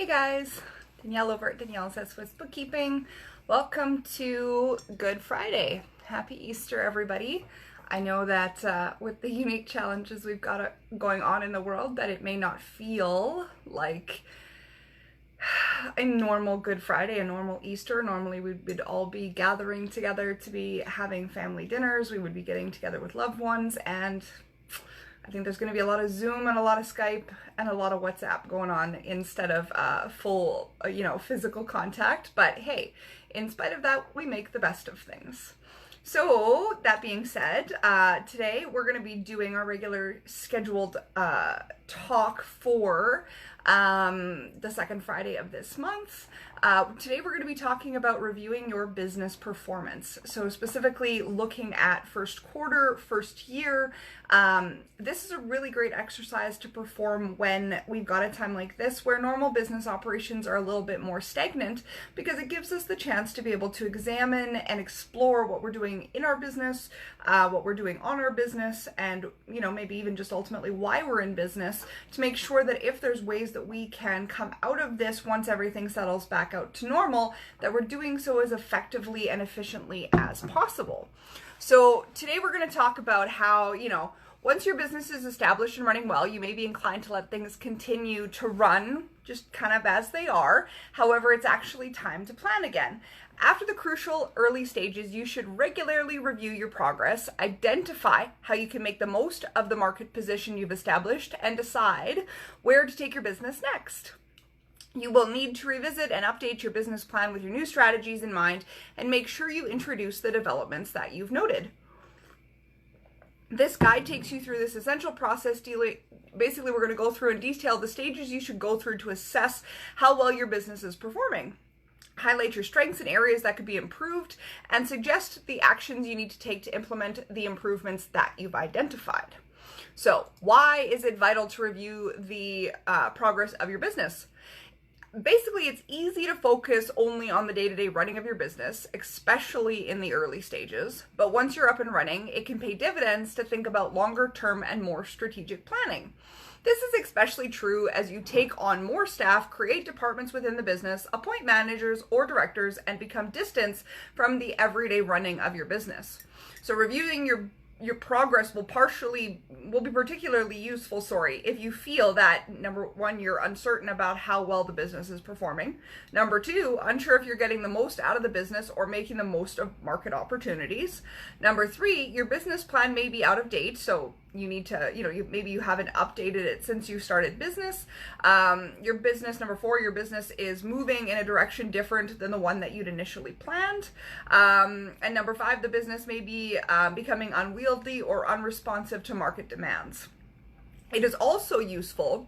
Hey guys, Danielle over at Danielle Says with Bookkeeping. Welcome to Good Friday. Happy Easter, everybody. I know that with the unique challenges we've got going on in the world, that it may not feel like a normal Good Friday, a normal Easter. Normally we would all be gathering together to be having family dinners. We would be getting together with loved ones, and I think there's going to be a lot of Zoom and a lot of Skype and a lot of WhatsApp going on instead of full, physical contact. But hey, in spite of that, we make the best of things. So that being said, today we're going to be doing our regular scheduled talk for the second Friday of this month. Today we're going to be talking about reviewing your business performance. So specifically looking at first quarter, first year. This is a really great exercise to perform when we've got a time like this where normal business operations are a little bit more stagnant, because it gives us the chance to be able to examine and explore what we're doing in our business, what we're doing on our business, and maybe even just ultimately why we're in business, to make sure that if there's ways that we can come out of this once everything settles back out to normal, that we're doing so as effectively and efficiently as possible. So today we're going to talk about how, once your business is established and running well, you may be inclined to let things continue to run just kind of as they are. However, it's actually time to plan again. After the crucial early stages, you should regularly review your progress, identify how you can make the most of the market position you've established, and decide where to take your business next. You will need to revisit and update your business plan with your new strategies in mind, and make sure you introduce the developments that you've noted. This guide takes you through this essential process. Basically, we're going to go through and detail the stages you should go through to assess how well your business is performing. Highlight your strengths and areas that could be improved, and suggest the actions you need to take to implement the improvements that you've identified. So, why is it vital to review the progress of your business? Basically, it's easy to focus only on the day-to-day running of your business, especially in the early stages. But once you're up and running, it can pay dividends to think about longer-term and more strategic planning. This is especially true as you take on more staff, create departments within the business, appoint managers or directors, and become distant from the everyday running of your business. So reviewing your progress will be particularly useful, if you feel that, number one, you're uncertain about how well the business is performing. Number two, unsure if you're getting the most out of the business or making the most of market opportunities. Number three, your business plan may be out of date, so you need to, maybe you haven't updated it since you started business. Number four, your business is moving in a direction different than the one that you'd initially planned. And number five, the business may be becoming unwieldy or unresponsive to market demands. It is also useful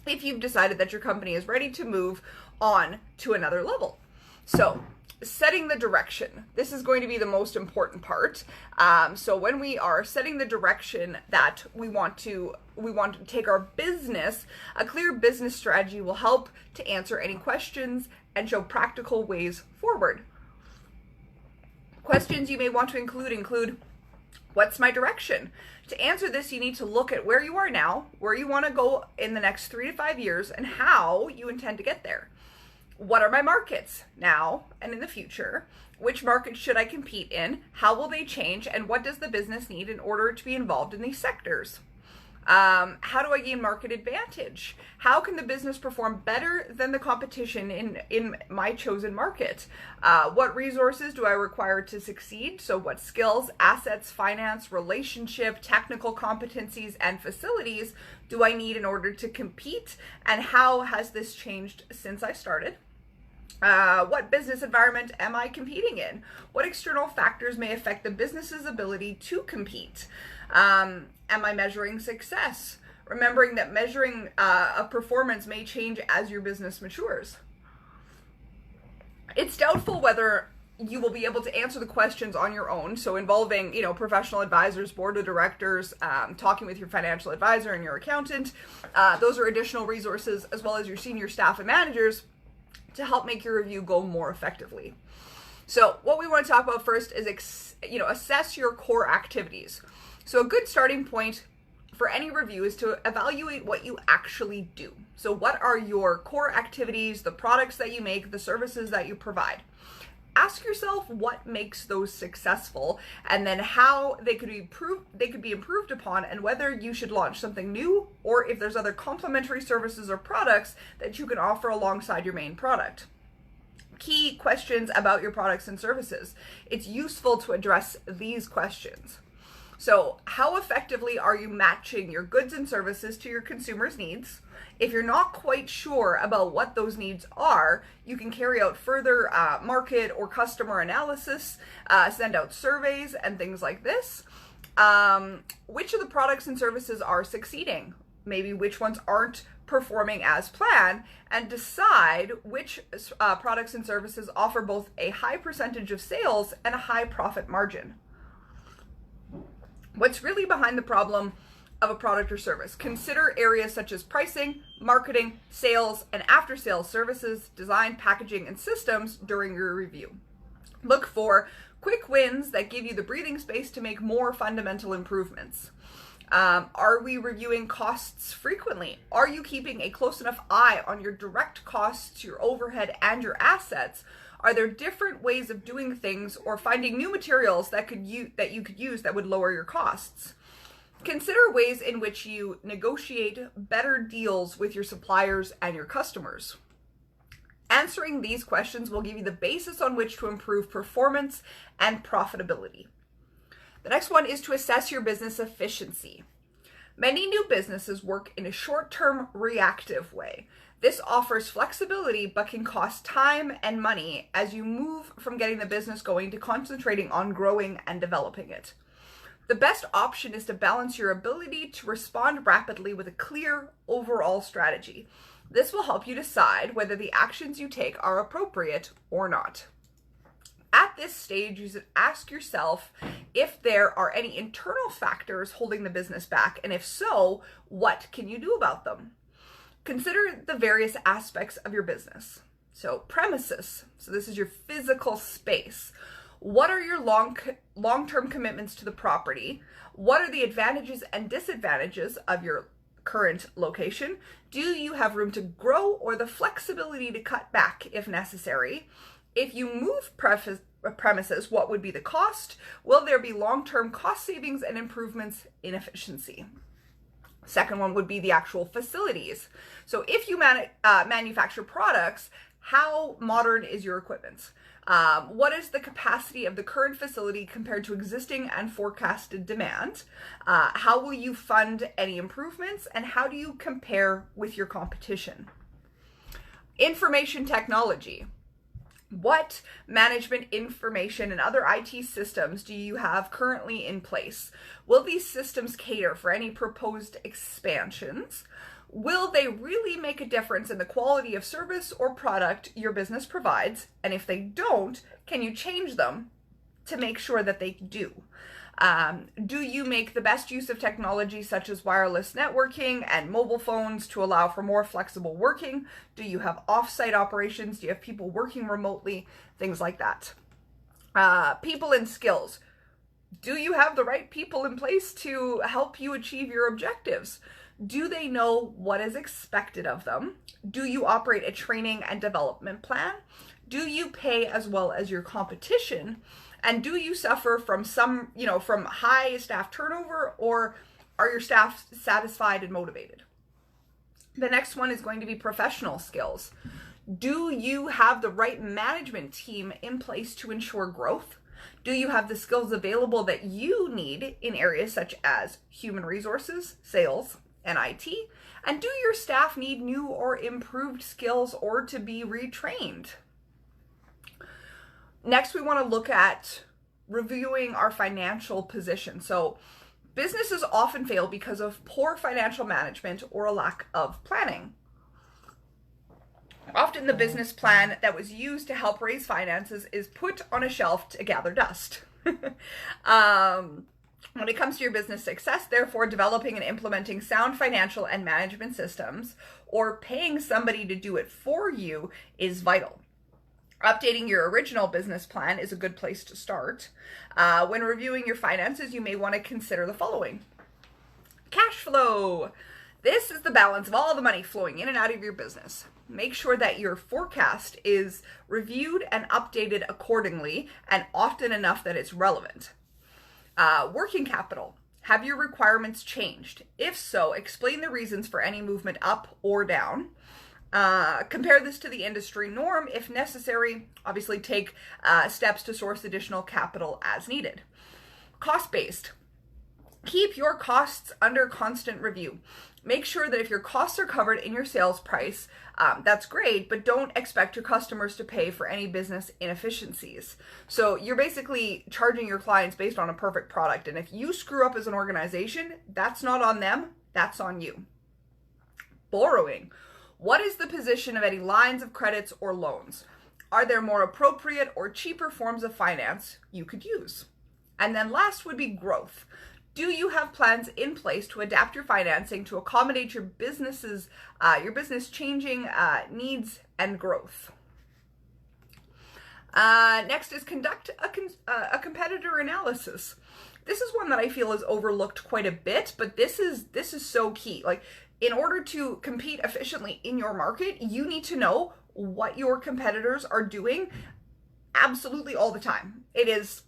if you've decided that your company is ready to move on to another level. So, setting the direction. This is going to be the most important part. So when we are setting the direction that we want to take our business, a clear business strategy will help to answer any questions and show practical ways forward. Questions you may want to include, what's my direction? To answer this, you need to look at where you are now, where you want to go in the next 3 to 5 years, and how you intend to get there. What are my markets now and in the future? Which markets should I compete in? How will they change? And what does the business need in order to be involved in these sectors? How do I gain market advantage? How can the business perform better than the competition in my chosen market? What resources do I require to succeed? So what skills, assets, finance, relationship, technical competencies, and facilities do I need in order to compete? And how has this changed since I started? What business environment am I competing in? What external factors may affect the business's ability to compete? Am I measuring success? Remembering that measuring a performance may change as your business matures. It's doubtful whether you will be able to answer the questions on your own, so involving, professional advisors, board of directors, talking with your financial advisor and your accountant. Those are additional resources, as well as your senior staff and managers, to help make your review go more effectively. So what we want to talk about first is, assess your core activities. So a good starting point for any review is to evaluate what you actually do. So what are your core activities, the products that you make, the services that you provide? Ask yourself what makes those successful, and then how they could be improved upon, and whether you should launch something new, or if there's other complementary services or products that you can offer alongside your main product. Key questions about your products and services. It's useful to address these questions. So, how effectively are you matching your goods and services to your consumers' needs? If you're not quite sure about what those needs are, you can carry out further market or customer analysis, send out surveys and things like this. Which of the products and services are succeeding? Maybe which ones aren't performing as planned, and decide which products and services offer both a high percentage of sales and a high profit margin. What's really behind the problem of a product or service? Consider areas such as pricing, marketing, sales, and after-sales services, design, packaging, and systems during your review. Look for quick wins that give you the breathing space to make more fundamental improvements. Are we reviewing costs frequently? Are you keeping a close enough eye on your direct costs, your overhead, and your assets? Are there different ways of doing things, or finding new materials that you could use that would lower your costs? Consider ways in which you negotiate better deals with your suppliers and your customers. Answering these questions will give you the basis on which to improve performance and profitability. The next one is to assess your business efficiency. Many new businesses work in a short-term reactive way. This offers flexibility but can cost time and money as you move from getting the business going to concentrating on growing and developing it. The best option is to balance your ability to respond rapidly with a clear overall strategy. This will help you decide whether the actions you take are appropriate or not. At this stage, you should ask yourself if there are any internal factors holding the business back, and if so, what can you do about them? Consider the various aspects of your business. So premises, so this is your physical space. What are your long-term commitments to the property? What are the advantages and disadvantages of your current location? Do you have room to grow or the flexibility to cut back if necessary? If you move premises, what would be the cost? Will there be long-term cost savings and improvements in efficiency? Second one would be the actual facilities. So if you manufacture products, how modern is your equipment? What is the capacity of the current facility compared to existing and forecasted demand? How will you fund any improvements, and how do you compare with your competition? Information technology. What management, information, and other IT systems do you have currently in place? Will these systems cater for any proposed expansions? Will they really make a difference in the quality of service or product your business provides? And if they don't, can you change them to make sure that they do? Do you make the best use of technology such as wireless networking and mobile phones to allow for more flexible working? Do you have off-site operations? Do you have people working remotely? Things like that. People and skills. Do you have the right people in place to help you achieve your objectives? Do they know what is expected of them? Do you operate a training and development plan? Do you pay as well as your competition? And do you suffer from from high staff turnover, or are your staff satisfied and motivated? The next one is going to be professional skills. Do you have the right management team in place to ensure growth? Do you have the skills available that you need in areas such as human resources, sales, and IT? And do your staff need new or improved skills or to be retrained? Next, we want to look at reviewing our financial position. So businesses often fail because of poor financial management or a lack of planning. Often the business plan that was used to help raise finances is put on a shelf to gather dust. When it comes to your business success, therefore, developing and implementing sound financial and management systems, or paying somebody to do it for you, is vital. Updating your original business plan is a good place to start. When reviewing your finances, you may want to consider the following. Cash flow. This is the balance of all the money flowing in and out of your business. Make sure that your forecast is reviewed and updated accordingly and often enough that it's relevant. Working capital. Have your requirements changed? If so, explain the reasons for any movement up or down. Compare this to the industry norm. If necessary, obviously take steps to source additional capital as needed. Cost-based. Keep your costs under constant review. Make sure that if your costs are covered in your sales price, that's great, but don't expect your customers to pay for any business inefficiencies. So you're basically charging your clients based on a perfect product. And if you screw up as an organization, that's not on them, that's on you. Borrowing. What is the position of any lines of credits or loans? Are there more appropriate or cheaper forms of finance you could use? And then last would be growth. Do you have plans in place to adapt your financing to accommodate your business changing needs and growth? Next is conduct a competitor analysis. This is one that I feel is overlooked quite a bit, but this is so key. Like, in order to compete efficiently in your market, you need to know what your competitors are doing absolutely all the time. It is,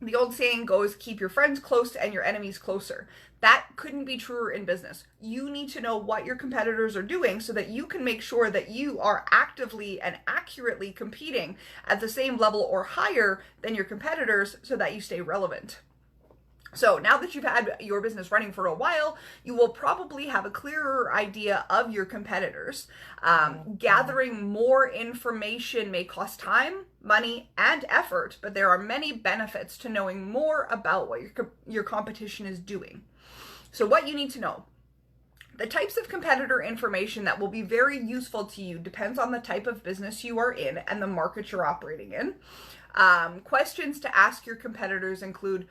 the old saying goes, keep your friends close and your enemies closer. That couldn't be truer in business. You need to know what your competitors are doing so that you can make sure that you are actively and accurately competing at the same level or higher than your competitors so that you stay relevant. So now that you've had your business running for a while, you will probably have a clearer idea of your competitors. Gathering more information may cost time, money, and effort, but there are many benefits to knowing more about what your competition is doing. So what you need to know. The types of competitor information that will be very useful to you depends on the type of business you are in and the market you're operating in. Questions to ask your competitors include,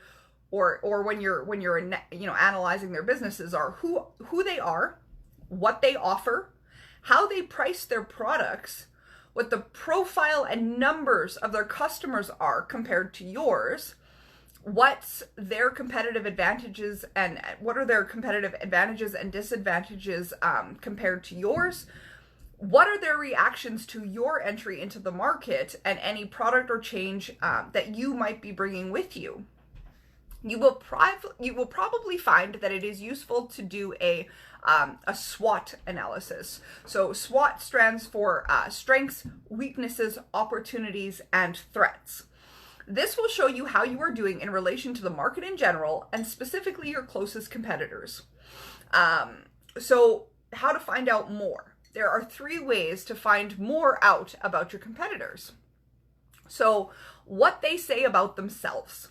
or when you're analyzing their businesses, are who they are, what they offer, how they price their products, what the profile and numbers of their customers are compared to yours, what's their competitive advantages and what are their competitive advantages and disadvantages compared to yours, what are their reactions to your entry into the market and any product or change that you might be bringing with you. You will probably find that it is useful to do a SWOT analysis. So SWOT stands for strengths, weaknesses, opportunities, and threats. This will show you how you are doing in relation to the market in general and specifically your closest competitors. So how to find out more. There are 3 ways to find more out about your competitors. So what they say about themselves.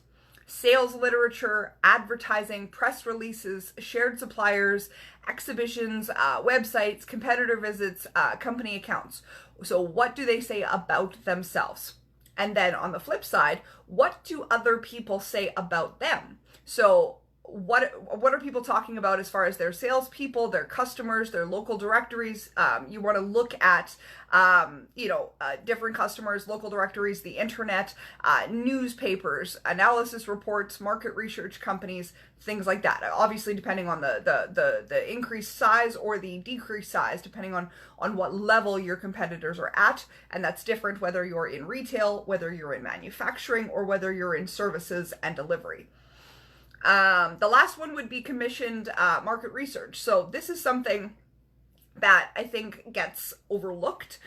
Sales literature, advertising, press releases, shared suppliers, exhibitions, websites, competitor visits, company accounts. So what do they say about themselves? And then on the flip side, what do other people say about them? So what are people talking about as far as their salespeople, their customers, their local directories? You want to look at, different customers, local directories, the internet, newspapers, analysis reports, market research companies, things like that. Obviously, depending on the increased size or the decreased size, depending on what level your competitors are at. And that's different whether you're in retail, whether you're in manufacturing, or whether you're in services and delivery. The last one would be commissioned market research. So this is something that I think gets overlooked.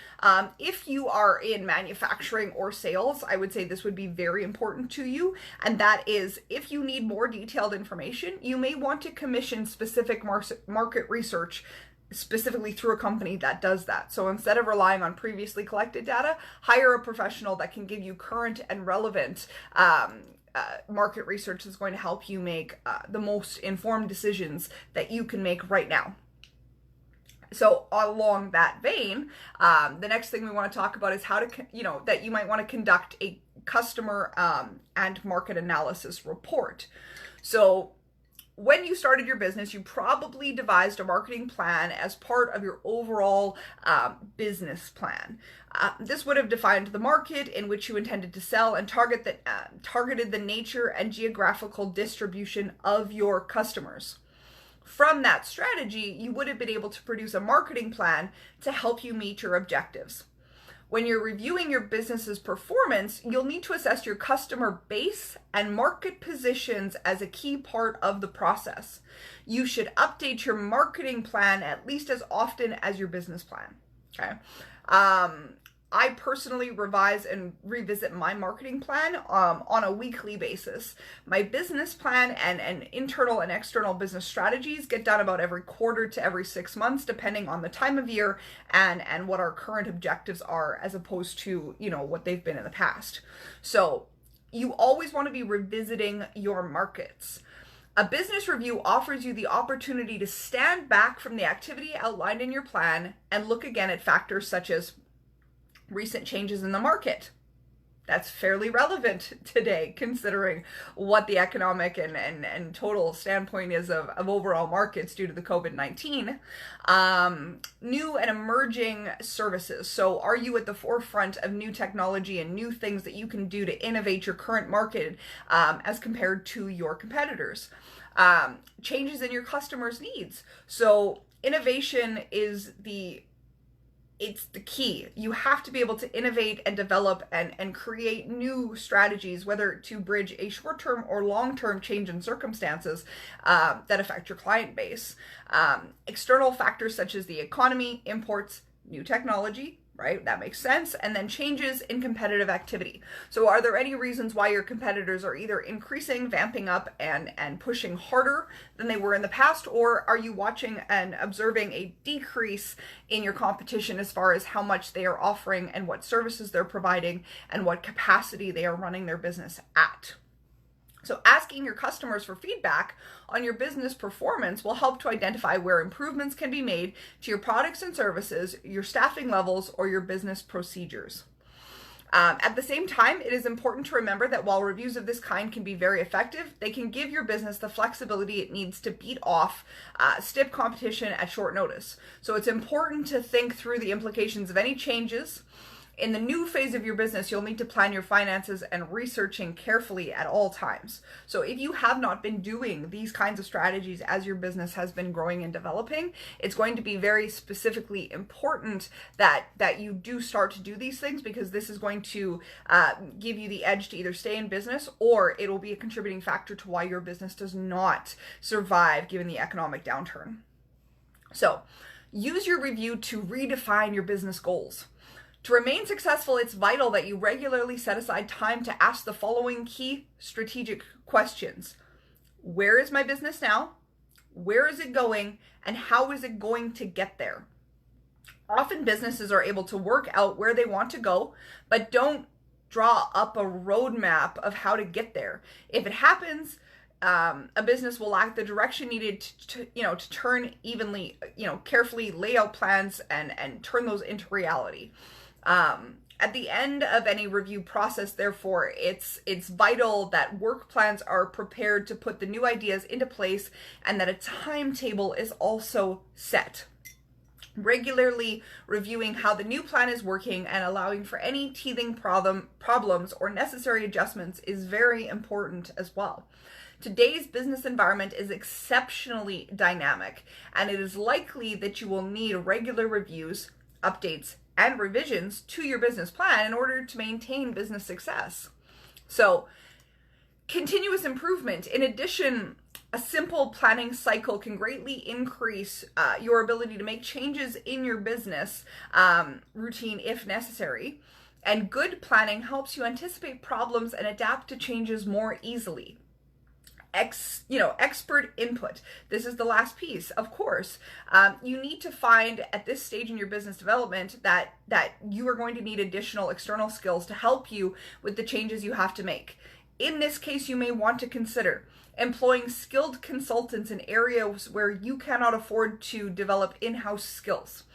If you are in manufacturing or sales, I would say this would be very important to you. And that is, if you need more detailed information, you may want to commission specific market research specifically through a company that does that. So instead of relying on previously collected data, hire a professional that can give you current and relevant market research is going to help you make the most informed decisions that you can make right now. So along that vein, the next thing we want to talk about is how to, that you might want to conduct a customer and market analysis report. So when you started your business, you probably devised a marketing plan as part of your overall business plan. This would have defined the market in which you intended to sell and targeted the nature and geographical distribution of your customers. from that strategy, you would have been able to produce a marketing plan to help you meet your objectives. When you're reviewing your business's performance, you'll need to assess your customer base and market positions as a key part of the process. You should update your marketing plan at least as often as your business plan. Okay. I personally revise and revisit my marketing plan on a weekly basis. My business plan and internal and external business strategies get done about every quarter to every 6 months, depending on the time of year and what our current objectives are, as opposed to, what they've been in the past. So you always want to be revisiting your markets. A business review offers you the opportunity to stand back from the activity outlined in your plan and look again at factors such as recent changes in the market. That's fairly relevant today, considering what the economic and total standpoint is of overall markets due to the COVID-19. New and emerging services. So are you at the forefront of new technology and new things that you can do to innovate your current market as compared to your competitors? Changes in your customers' needs. So innovation is it's the key. You have to be able to innovate and develop and create new strategies, whether to bridge a short-term or long-term change in circumstances that affect your client base. External factors such as the economy, imports, new technology, right? That makes sense. And then changes in competitive activity. So are there any reasons why your competitors are either increasing, vamping up, and pushing harder than they were in the past? Or are you watching and observing a decrease in your competition as far as how much they are offering and what services they're providing and what capacity they are running their business at? So asking your customers for feedback on your business performance will help to identify where improvements can be made to your products and services, your staffing levels, or your business procedures. At the same time, it is important to remember that while reviews of this kind can be very effective, they can give your business the flexibility it needs to beat off stiff competition at short notice. So it's important to think through the implications of any changes. In the new phase of your business, you'll need to plan your finances and researching carefully at all times. So if you have not been doing these kinds of strategies as your business has been growing and developing, it's going to be very specifically important that you do start to do these things, because this is going to give you the edge to either stay in business, or it will be a contributing factor to why your business does not survive given the economic downturn. So use your review to redefine your business goals. To remain successful, it's vital that you regularly set aside time to ask the following key strategic questions. Where is my business now? Where is it going? And how is it going to get there? Often businesses are able to work out where they want to go, but don't draw up a roadmap of how to get there. If it happens, a business will lack the direction needed to turn evenly, carefully lay out plans and turn those into reality. At the end of any review process, therefore, it's vital that work plans are prepared to put the new ideas into place and that a timetable is also set. Regularly reviewing how the new plan is working and allowing for any teething problems or necessary adjustments is very important as well. Today's business environment is exceptionally dynamic, and it is likely that you will need regular reviews, updates, and revisions to your business plan in order to maintain business success. So, continuous improvement. In addition, a simple planning cycle can greatly increase your ability to make changes in your business routine if necessary. And good planning helps you anticipate problems and adapt to changes more easily. Expert input. This is the last piece, of course. You need to find at this stage in your business development that you are going to need additional external skills to help you with the changes you have to make. In this case, you may want to consider employing skilled consultants in areas where you cannot afford to develop in-house skills.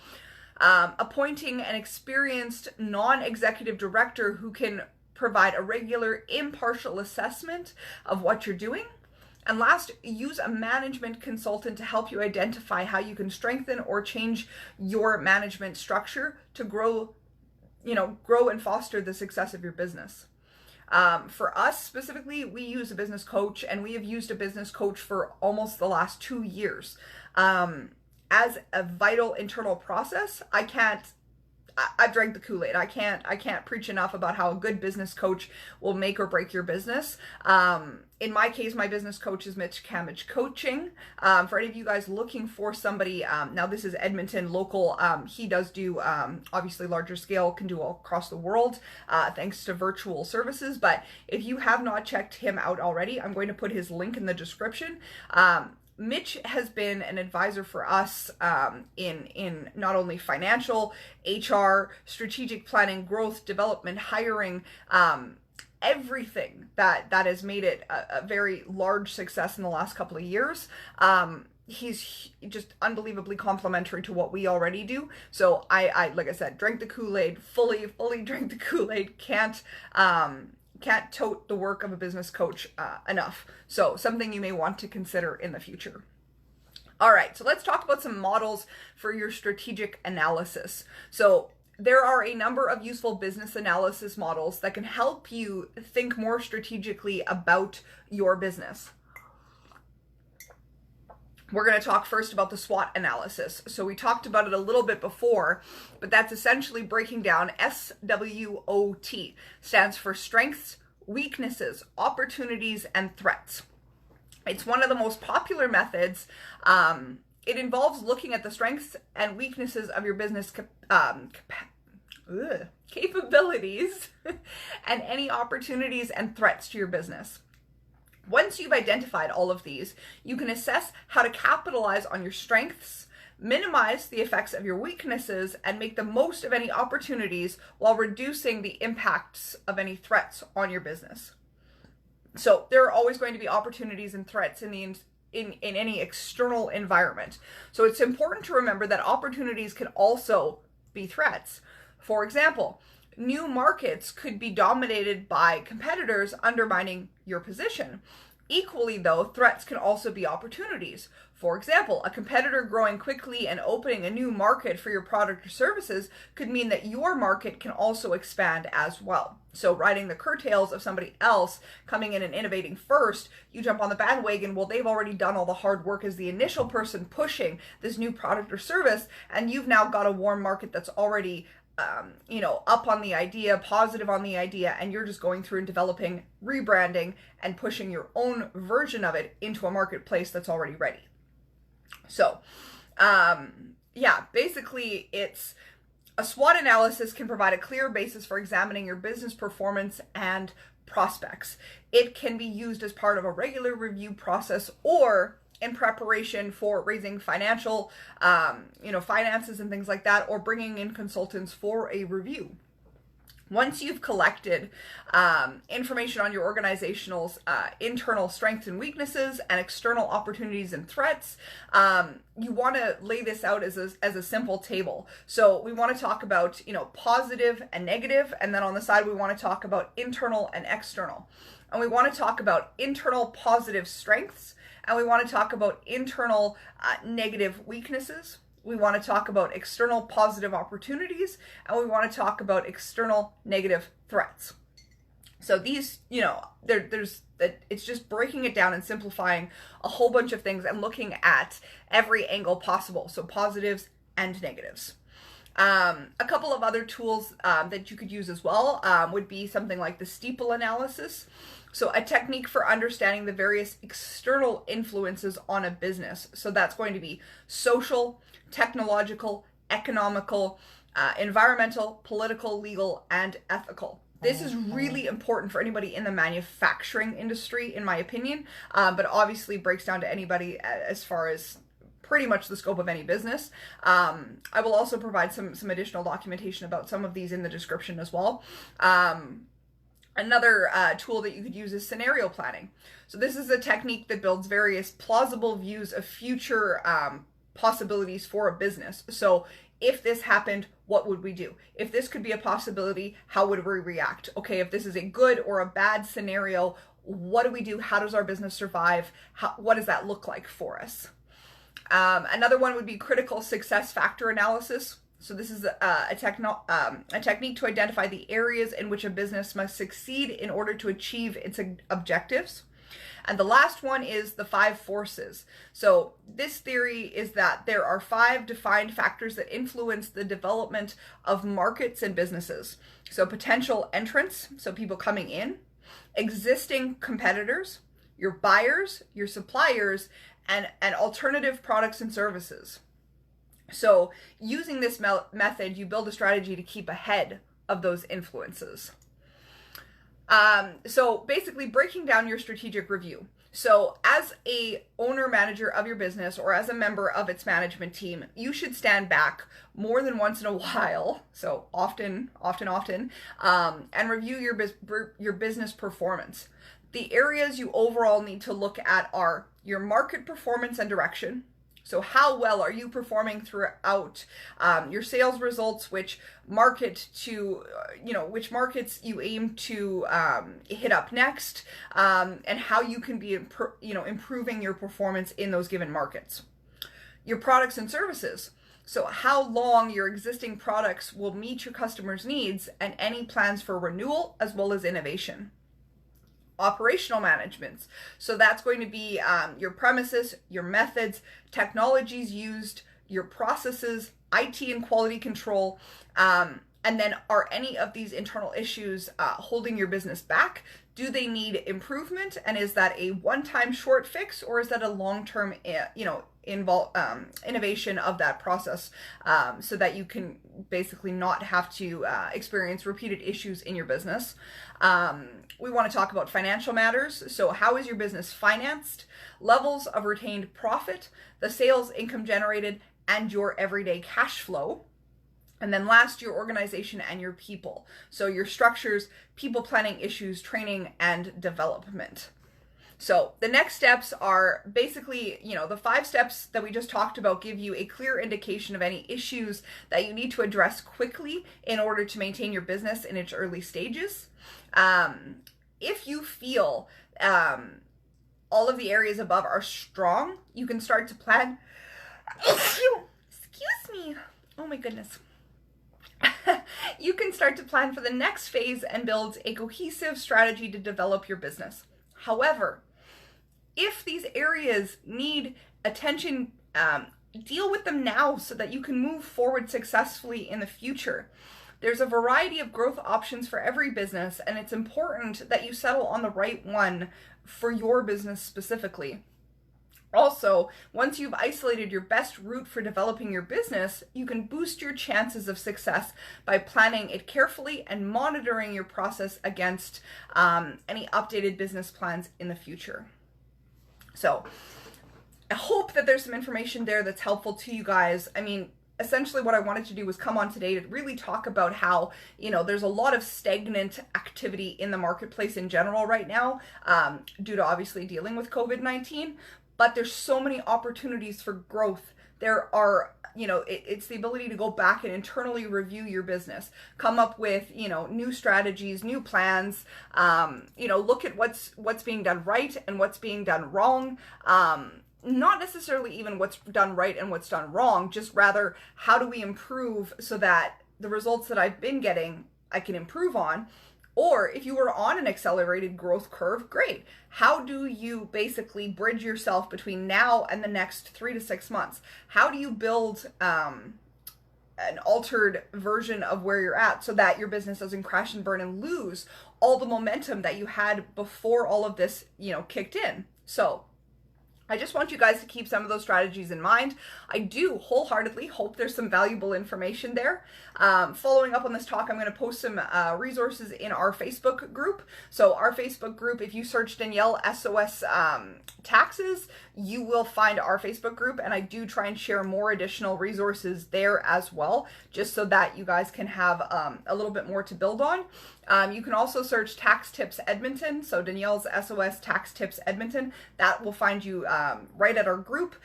Appointing an experienced non-executive director who can provide a regular impartial assessment of what you're doing. And last, use a management consultant to help you identify how you can strengthen or change your management structure to grow and foster the success of your business. For us specifically, we use a business coach, and we have used a business coach for almost the last 2 years. As a vital internal process, I've drank the Kool-Aid. I can't preach enough about how a good business coach will make or break your business. In my case, my business coach is Mitch Camage Coaching. For any of you guys looking for somebody, now this is Edmonton local. He does do, obviously larger scale, can do all across the world, thanks to virtual services. But if you have not checked him out already, I'm going to put his link in the description. Mitch has been an advisor for us in not only financial, HR, strategic planning, growth, development, hiring, everything that has made it a very large success in the last couple of years. He's just unbelievably complimentary to what we already do. So I like I said, drank the Kool-Aid, fully drank the Kool-Aid, can't tote the work of a business coach enough. So something you may want to consider in the future. All right, so let's talk about some models for your strategic analysis. So there are a number of useful business analysis models that can help you think more strategically about your business. We're going to talk first about the SWOT analysis. So we talked about it a little bit before, but that's essentially breaking down SWOT, stands for strengths, weaknesses, opportunities, and threats. It's one of the most popular methods. It involves looking at the strengths and weaknesses of your business capabilities and any opportunities and threats to your business. Once you've identified all of these, you can assess how to capitalize on your strengths, minimize the effects of your weaknesses, and make the most of any opportunities while reducing the impacts of any threats on your business. So there are always going to be opportunities and threats in any external environment. So it's important to remember that opportunities can also be threats. For example, new markets could be dominated by competitors undermining your position. Equally, though, threats can also be opportunities. For example, a competitor growing quickly and opening a new market for your product or services could mean that your market can also expand as well. So riding the curtails of somebody else coming in and innovating first, you jump on the bandwagon. Well, they've already done all the hard work as the initial person pushing this new product or service, and you've now got a warm market that's already up on the idea, positive on the idea, and you're just going through and developing, rebranding, and pushing your own version of it into a marketplace that's already ready. So, basically it's a SWOT analysis can provide a clear basis for examining your business performance and prospects. It can be used as part of a regular review process or in preparation for raising financial, finances and things like that, or bringing in consultants for a review. Once you've collected information on your organizational's internal strengths and weaknesses and external opportunities and threats, you want to lay this out as a simple table. So we want to talk about, positive and negative, and then on the side we want to talk about internal and external. And we want to talk about internal positive strengths, and we want to talk about internal negative weaknesses. We want to talk about external positive opportunities, and we want to talk about external negative threats. So these, it's just breaking it down and simplifying a whole bunch of things and looking at every angle possible. So positives and negatives. A couple of other tools that you could use as well would be something like the steeple analysis. So a technique for understanding the various external influences on a business. So that's going to be social, technological, economical, environmental, political, legal, and ethical. This is really important for anybody in the manufacturing industry, in my opinion, but obviously breaks down to anybody as far as pretty much the scope of any business. I will also provide some additional documentation about some of these in the description as well. Another tool that you could use is scenario planning. So this is a technique that builds various plausible views of future possibilities for a business. So if this happened, what would we do? If this could be a possibility, how would we react? Okay, if this is a good or a bad scenario, what do we do? How does our business survive? What does that look like for us? Another one would be critical success factor analysis. So this is a technique to identify the areas in which a business must succeed in order to achieve its objectives. And the last one is the 5 forces. So this theory is that there are 5 defined factors that influence the development of markets and businesses. So potential entrants, so people coming in, existing competitors, your buyers, your suppliers, and alternative products and services. So using this method, you build a strategy to keep ahead of those influences. So basically breaking down your strategic review. So as a owner manager of your business or as a member of its management team, you should stand back more than once in a while, so often, and review your business performance. The areas you overall need to look at are your market performance and direction. So how well are you performing throughout your sales results, which markets you aim to hit up next, and how you can be improving your performance in those given markets. Your products and services. So how long your existing products will meet your customers' needs and any plans for renewal as well as innovation. Operational management. So that's going to be your premises, your methods, technologies used, your processes, IT and quality control, and then are any of these internal issues holding your business back? Do they need improvement? And is that a one-time short fix, or is that a long-term, innovation of that process, so that you can basically not have to experience repeated issues in your business? We want to talk about financial matters. So how is your business financed? Levels of retained profit, the sales income generated, and your everyday cash flow. And then last, your organization and your people. So your structures, people planning issues, training, and development. So the next steps are basically, the 5 steps that we just talked about give you a clear indication of any issues that you need to address quickly in order to maintain your business in its early stages. If you feel all of the areas above are strong, you can start to plan. Excuse me. Oh my goodness. You can start to plan for the next phase and build a cohesive strategy to develop your business. However, if these areas need attention, deal with them now so that you can move forward successfully in the future. There's a variety of growth options for every business, and it's important that you settle on the right one for your business specifically. Also, once you've isolated your best route for developing your business, you can boost your chances of success by planning it carefully and monitoring your process against any updated business plans in the future. So I hope that there's some information there that's helpful to you guys. I mean, essentially what I wanted to do was come on today to really talk about how, there's a lot of stagnant activity in the marketplace in general right now, due to obviously dealing with COVID-19. But there's so many opportunities for growth. There are, it's the ability to go back and internally review your business, come up with, new strategies, new plans, look at what's being done right and what's being done wrong. Not necessarily even what's done right and what's done wrong, just rather how do we improve so that the results that I've been getting, I can improve on. Or if you were on an accelerated growth curve, great. How do you basically bridge yourself between now and the next 3 to 6 months? How do you build an altered version of where you're at so that your business doesn't crash and burn and lose all the momentum that you had before all of this, kicked in? So I just want you guys to keep some of those strategies in mind. I do wholeheartedly hope there's some valuable information there. Following up on this talk, I'm going to post some resources in our Facebook group. So our Facebook group, if you search Danielle SOS Taxes, you will find our Facebook group, and I do try and share more additional resources there as well, just so that you guys can have a little bit more to build on. You can also search Tax Tips Edmonton, so Danielle's SOS Tax Tips Edmonton. That will find you right at our group.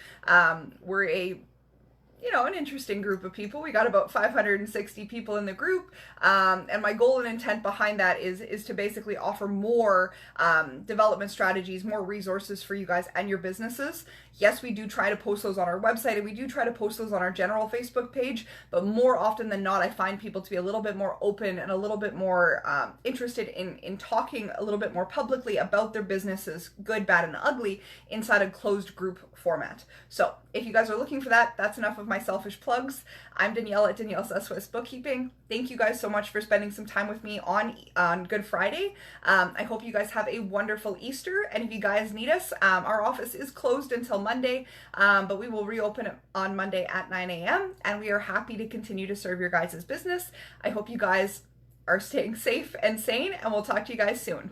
We're a an interesting group of people. We got about 560 people in the group, and my goal and intent behind that is to basically offer more development strategies, more resources for you guys and your businesses. Yes, we do try to post those on our website, and we do try to post those on our general Facebook page, but more often than not, I find people to be a little bit more open and a little bit more interested in talking a little bit more publicly about their businesses, good, bad, and ugly, inside a closed group format. So if you guys are looking for that, that's enough of my selfish plugs. I'm Danielle at Danielle's Swiss Bookkeeping. Thank you guys so much for spending some time with me on Good Friday. I hope you guys have a wonderful Easter, and if you guys need us, our office is closed until Monday, but we will reopen on Monday at 9 a.m. and we are happy to continue to serve your guys' business. I hope you guys are staying safe and sane, and we'll talk to you guys soon.